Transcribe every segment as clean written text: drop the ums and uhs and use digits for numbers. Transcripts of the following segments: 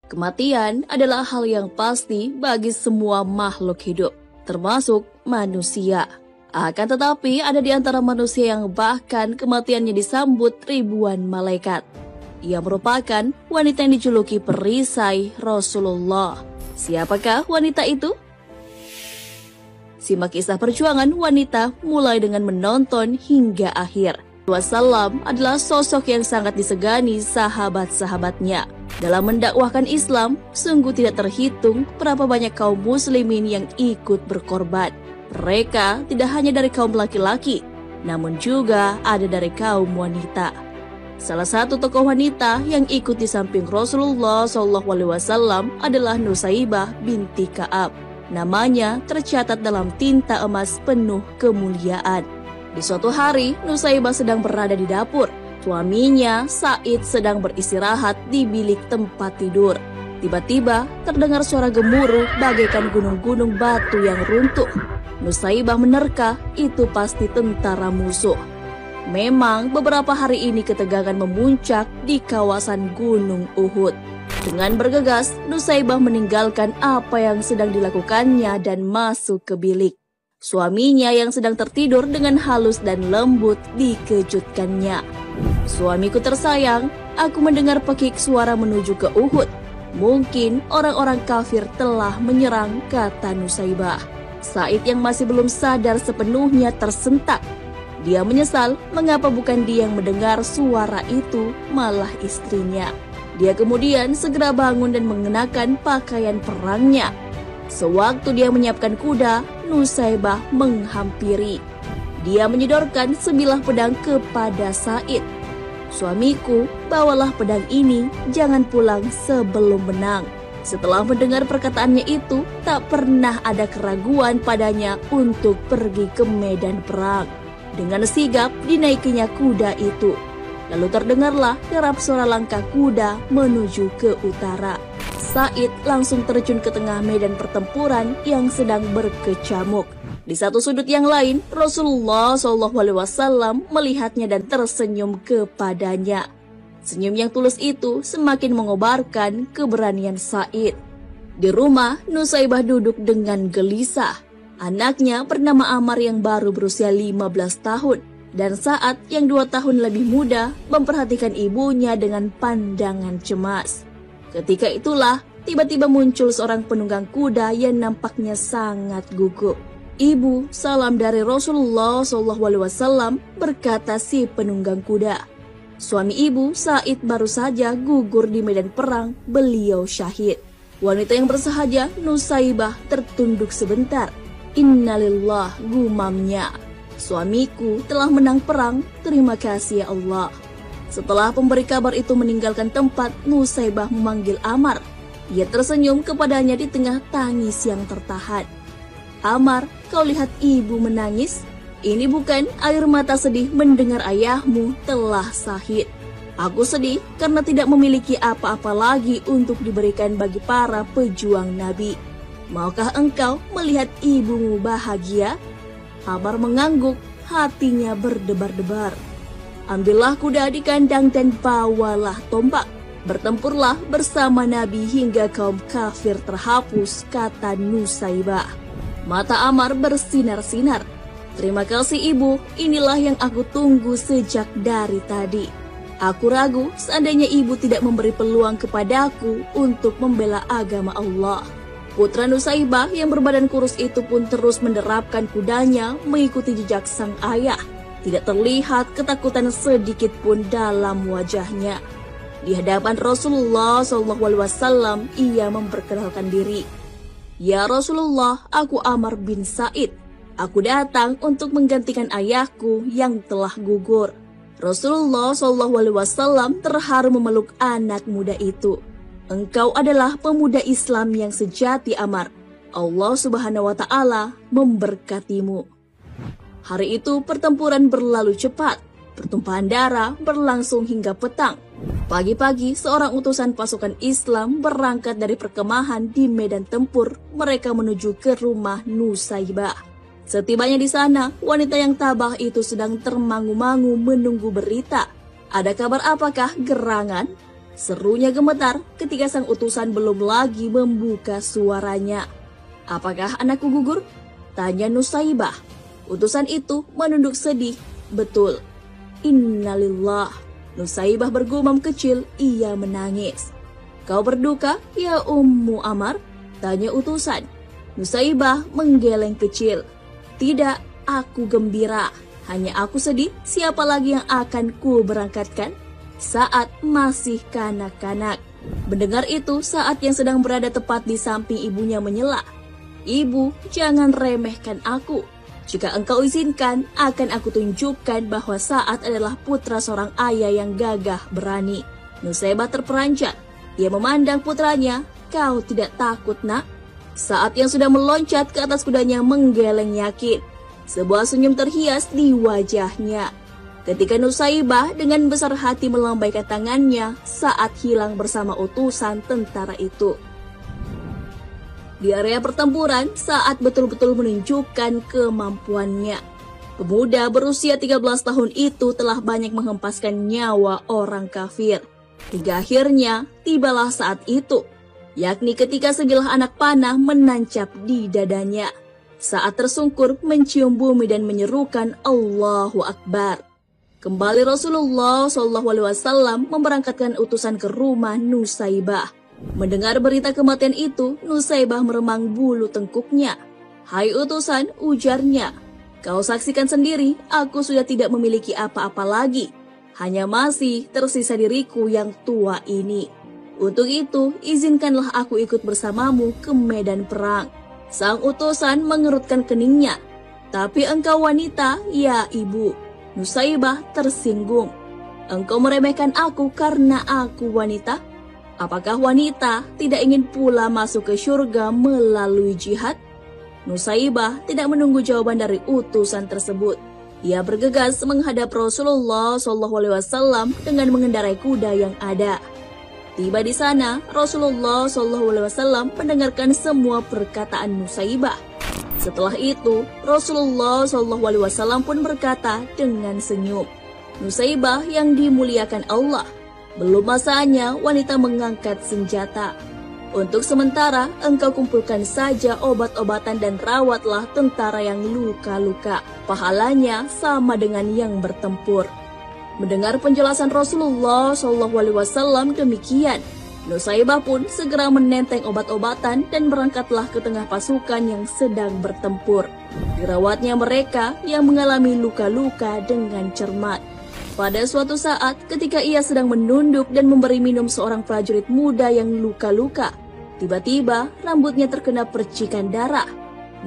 Kematian adalah hal yang pasti bagi semua makhluk hidup, termasuk manusia. Akan tetapi ada di antara manusia yang bahkan kematiannya disambut ribuan malaikat. Ia merupakan wanita yang dijuluki perisai Rasulullah. Siapakah wanita itu? Simak kisah perjuangan wanita mulai dengan menonton hingga akhir. Wasallam adalah sosok yang sangat disegani sahabat-sahabatnya. Dalam mendakwahkan Islam, sungguh tidak terhitung berapa banyak kaum muslimin yang ikut berkorban. Mereka tidak hanya dari kaum laki-laki, namun juga ada dari kaum wanita. Salah satu tokoh wanita yang ikut di samping Rasulullah SAW adalah Nusaibah binti Ka'ab. Namanya tercatat dalam tinta emas penuh kemuliaan. Di suatu hari, Nusaibah sedang berada di dapur. Suaminya, Said, sedang beristirahat di bilik tempat tidur. Tiba-tiba terdengar suara gemuruh bagaikan gunung-gunung batu yang runtuh. Nusaibah menerka itu pasti tentara musuh. Memang beberapa hari ini ketegangan memuncak di kawasan Gunung Uhud. Dengan bergegas, Nusaibah meninggalkan apa yang sedang dilakukannya dan masuk ke bilik. Suaminya yang sedang tertidur dengan halus dan lembut dikejutkannya. "Suamiku tersayang, aku mendengar pekik suara menuju ke Uhud. Mungkin orang-orang kafir telah menyerang," kata Nusaibah. Said yang masih belum sadar sepenuhnya tersentak. Dia menyesal mengapa bukan dia yang mendengar suara itu, malah istrinya. Dia kemudian segera bangun dan mengenakan pakaian perangnya. Sewaktu dia menyiapkan kuda, Nusaibah menghampiri. Dia menyodorkan sebilah pedang kepada Said. "Suamiku, bawalah pedang ini, jangan pulang sebelum menang." Setelah mendengar perkataannya itu, tak pernah ada keraguan padanya untuk pergi ke medan perang. Dengan sigap dinaikinya kuda itu. Lalu terdengarlah derap suara langkah kuda menuju ke utara. Said langsung terjun ke tengah medan pertempuran yang sedang berkecamuk. Di satu sudut yang lain, Rasulullah SAW melihatnya dan tersenyum kepadanya. Senyum yang tulus itu semakin mengobarkan keberanian Said. Di rumah, Nusaibah duduk dengan gelisah. Anaknya bernama Ammar yang baru berusia 15 tahun. Dan Sa'ad yang 2 tahun lebih muda memperhatikan ibunya dengan pandangan cemas. Ketika itulah, tiba-tiba muncul seorang penunggang kuda yang nampaknya sangat gugup. "Ibu, salam dari Rasulullah SAW," berkata si penunggang kuda. Suami ibu, Said, baru saja gugur di medan perang, beliau syahid. Wanita yang bersahaja, Nusaibah, tertunduk sebentar. "Innalillah," gumamnya. "Suamiku telah menang perang, terima kasih ya Allah." Setelah pemberi kabar itu meninggalkan tempat, Nusaibah memanggil Ammar. Ia tersenyum kepadanya di tengah tangis yang tertahan. "Ammar, kau lihat ibu menangis? Ini bukan air mata sedih mendengar ayahmu telah syahid. Aku sedih karena tidak memiliki apa-apa lagi untuk diberikan bagi para pejuang Nabi. Maukah engkau melihat ibumu bahagia?" Ammar mengangguk, hatinya berdebar-debar. "Ambillah kuda di kandang dan bawalah tombak. Bertempurlah bersama Nabi hingga kaum kafir terhapus," kata Nusaibah. Mata Ammar bersinar-sinar. "Terima kasih ibu, inilah yang aku tunggu sejak dari tadi. Aku ragu seandainya ibu tidak memberi peluang kepadaku untuk membela agama Allah." Putra Nusaibah yang berbadan kurus itu pun terus menderapkan kudanya mengikuti jejak sang ayah. Tidak terlihat ketakutan sedikit pun dalam wajahnya. Di hadapan Rasulullah SAW, ia memperkenalkan diri. "Ya Rasulullah, aku Ammar bin Said. Aku datang untuk menggantikan ayahku yang telah gugur." Rasulullah SAW terharu memeluk anak muda itu. "Engkau adalah pemuda Islam yang sejati, Ammar. Allah Subhanahu wa Ta'ala memberkatimu." Hari itu pertempuran berlalu cepat. Pertumpahan darah berlangsung hingga petang. Pagi-pagi seorang utusan pasukan Islam berangkat dari perkemahan di medan tempur. Mereka menuju ke rumah Nusaibah. Setibanya di sana, wanita yang tabah itu sedang termangu-mangu menunggu berita. Ada kabar apakah gerangan? Serunya gemetar ketika sang utusan belum lagi membuka suaranya. "Apakah anakku gugur?" tanya Nusaibah. Utusan itu menunduk sedih. "Betul." "Innalillah." Nusaibah bergumam kecil, ia menangis. "Kau berduka, ya Ummu Amar?" tanya utusan. Nusaibah menggeleng kecil. "Tidak, aku gembira. Hanya aku sedih, siapa lagi yang akan ku berangkatkan saat masih kanak-kanak." Mendengar itu, saat yang sedang berada tepat di samping ibunya menyela, "Ibu, jangan remehkan aku. Jika engkau izinkan, akan aku tunjukkan bahwa Sa'ad adalah putra seorang ayah yang gagah berani." Nusaibah terperanjat. Ia memandang putranya. "Kau tidak takut, nak?" Sa'ad yang sudah meloncat ke atas kudanya menggeleng yakin. Sebuah senyum terhias di wajahnya. Ketika Nusaibah dengan besar hati melambaikan tangannya, Sa'ad hilang bersama utusan tentara itu. Di area pertempuran, Sa'ad betul-betul menunjukkan kemampuannya. Pemuda berusia 13 tahun itu telah banyak menghempaskan nyawa orang kafir. Hingga akhirnya tibalah saat itu, yakni ketika sebilah anak panah menancap di dadanya. Sa'ad tersungkur mencium bumi dan menyerukan Allahu Akbar. Kembali Rasulullah SAW memberangkatkan utusan ke rumah Nusaibah. Mendengar berita kematian itu, Nusaibah meremang bulu tengkuknya. "Hai utusan," ujarnya, "kau saksikan sendiri, aku sudah tidak memiliki apa-apa lagi. Hanya masih tersisa diriku yang tua ini. Untuk itu, izinkanlah aku ikut bersamamu ke medan perang." Sang utusan mengerutkan keningnya. "Tapi engkau wanita, ya ibu." Nusaibah tersinggung. "Engkau meremehkan aku karena aku wanita? Apakah wanita tidak ingin pula masuk ke surga melalui jihad?" Nusaibah tidak menunggu jawaban dari utusan tersebut. Ia bergegas menghadap Rasulullah SAW dengan mengendarai kuda yang ada. Tiba di sana, Rasulullah SAW mendengarkan semua perkataan Nusaibah. Setelah itu, Rasulullah SAW pun berkata dengan senyum, "Nusaibah yang dimuliakan Allah, belum masanya wanita mengangkat senjata. Untuk sementara, engkau kumpulkan saja obat-obatan dan rawatlah tentara yang luka-luka. Pahalanya sama dengan yang bertempur." Mendengar penjelasan Rasulullah SAW demikian, Nusaibah pun segera menenteng obat-obatan dan berangkatlah ke tengah pasukan yang sedang bertempur. Dirawatnya mereka yang mengalami luka-luka dengan cermat. Pada suatu saat, ketika ia sedang menunduk dan memberi minum seorang prajurit muda yang luka-luka, tiba-tiba rambutnya terkena percikan darah.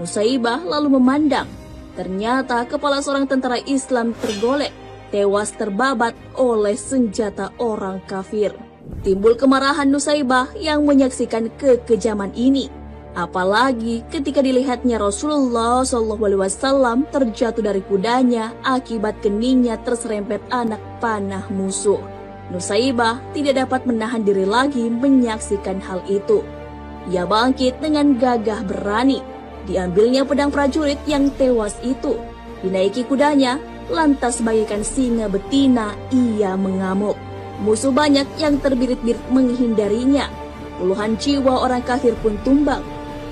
Nusaibah lalu memandang. Ternyata kepala seorang tentara Islam tergolek, tewas terbabat oleh senjata orang kafir. Timbul kemarahan Nusaibah yang menyaksikan kekejaman ini. Apalagi ketika dilihatnya Rasulullah SAW terjatuh dari kudanya akibat keningnya terserempet anak panah musuh. Nusaibah tidak dapat menahan diri lagi menyaksikan hal itu. Ia bangkit dengan gagah berani. Diambilnya pedang prajurit yang tewas itu. Dinaiki kudanya, lantas bagaikan singa betina ia mengamuk. Musuh banyak yang terbirit-birit menghindarinya. Puluhan jiwa orang kafir pun tumbang.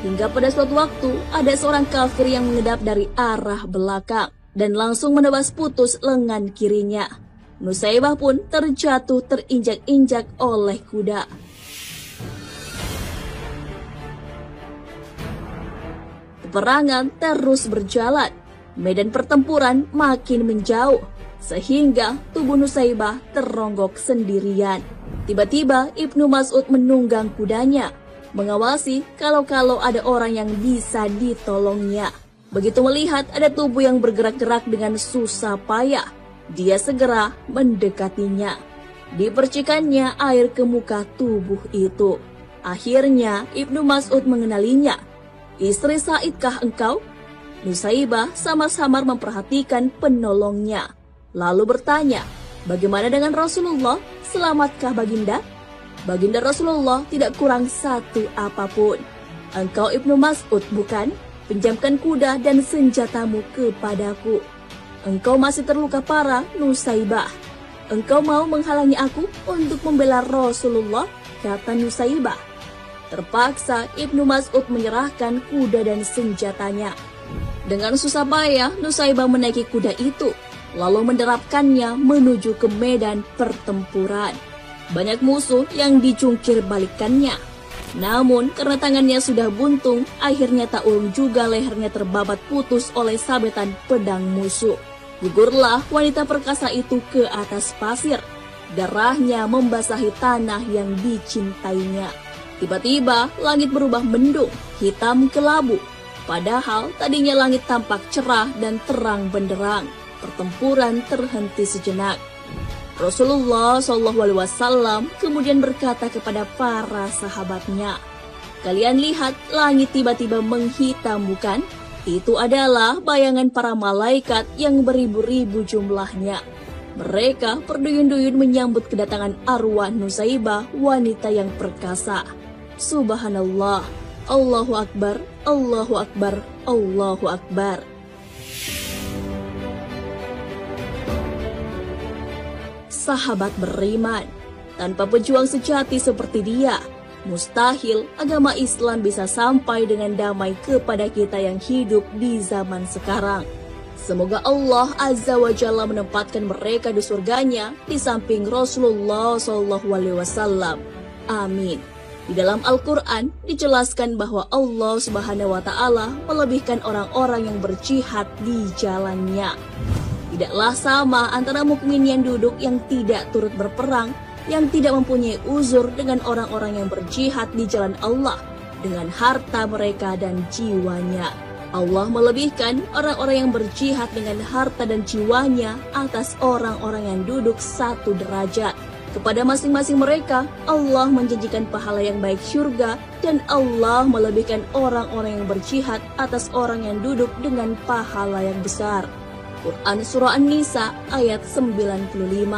Hingga pada suatu waktu, ada seorang kafir yang mengedap dari arah belakang dan langsung menebas putus lengan kirinya. Nusaibah pun terjatuh terinjak-injak oleh kuda. Peperangan terus berjalan. Medan pertempuran makin menjauh, sehingga tubuh Nusaibah teronggok sendirian. Tiba-tiba Ibnu Mas'ud menunggang kudanya, mengawasi kalau-kalau ada orang yang bisa ditolongnya. Begitu melihat ada tubuh yang bergerak-gerak dengan susah payah, dia segera mendekatinya. Dipercikannya air ke muka tubuh itu. Akhirnya Ibnu Mas'ud mengenalinya. "Istri Sa'idkah engkau?" Nusaibah sama-samar memperhatikan penolongnya. Lalu bertanya, "Bagaimana dengan Rasulullah? Selamatkah Baginda?" "Baginda Rasulullah tidak kurang satu apapun." "Engkau Ibnu Mas'ud bukan? Pinjamkan kuda dan senjatamu kepadaku." "Engkau masih terluka parah, Nusaibah." "Engkau mau menghalangi aku untuk membela Rasulullah?" kata Nusaibah. Terpaksa Ibnu Mas'ud menyerahkan kuda dan senjatanya. Dengan susah payah, Nusaibah menaiki kuda itu, lalu menderapkannya menuju ke medan pertempuran. Banyak musuh yang dicungkir balikannya. Namun, karena tangannya sudah buntung, akhirnya tak ulung juga lehernya terbabat putus oleh sabetan pedang musuh. Gugurlah wanita perkasa itu ke atas pasir. Darahnya membasahi tanah yang dicintainya. Tiba-tiba, langit berubah mendung, hitam kelabu. Padahal tadinya langit tampak cerah dan terang benderang. Pertempuran terhenti sejenak. Rasulullah SAW kemudian berkata kepada para sahabatnya, "Kalian lihat langit tiba-tiba menghitam, bukan? Itu adalah bayangan para malaikat yang beribu-ribu jumlahnya. Mereka berduyun-duyun menyambut kedatangan arwah Nusaibah, wanita yang perkasa. Subhanallah, Allahu Akbar, Allahu Akbar, Allahu Akbar." Sahabat beriman, tanpa pejuang sejati seperti dia, mustahil agama Islam bisa sampai dengan damai kepada kita yang hidup di zaman sekarang. Semoga Allah Azza wa Jalla menempatkan mereka di surganya di samping Rasulullah SAW. Amin. Di dalam Al-Quran dijelaskan bahwa Allah Subhanahu wa Ta'ala melebihkan orang-orang yang berjihad di jalannya. Tidaklah sama antara mukmin yang duduk yang tidak turut berperang, yang tidak mempunyai uzur dengan orang-orang yang berjihad di jalan Allah dengan harta mereka dan jiwanya. Allah melebihkan orang-orang yang berjihad dengan harta dan jiwanya atas orang-orang yang duduk satu derajat. Kepada masing-masing mereka, Allah menjanjikan pahala yang baik syurga, dan Allah melebihkan orang-orang yang berjihad atas orang yang duduk dengan pahala yang besar. Quran Surah An-Nisa ayat 95.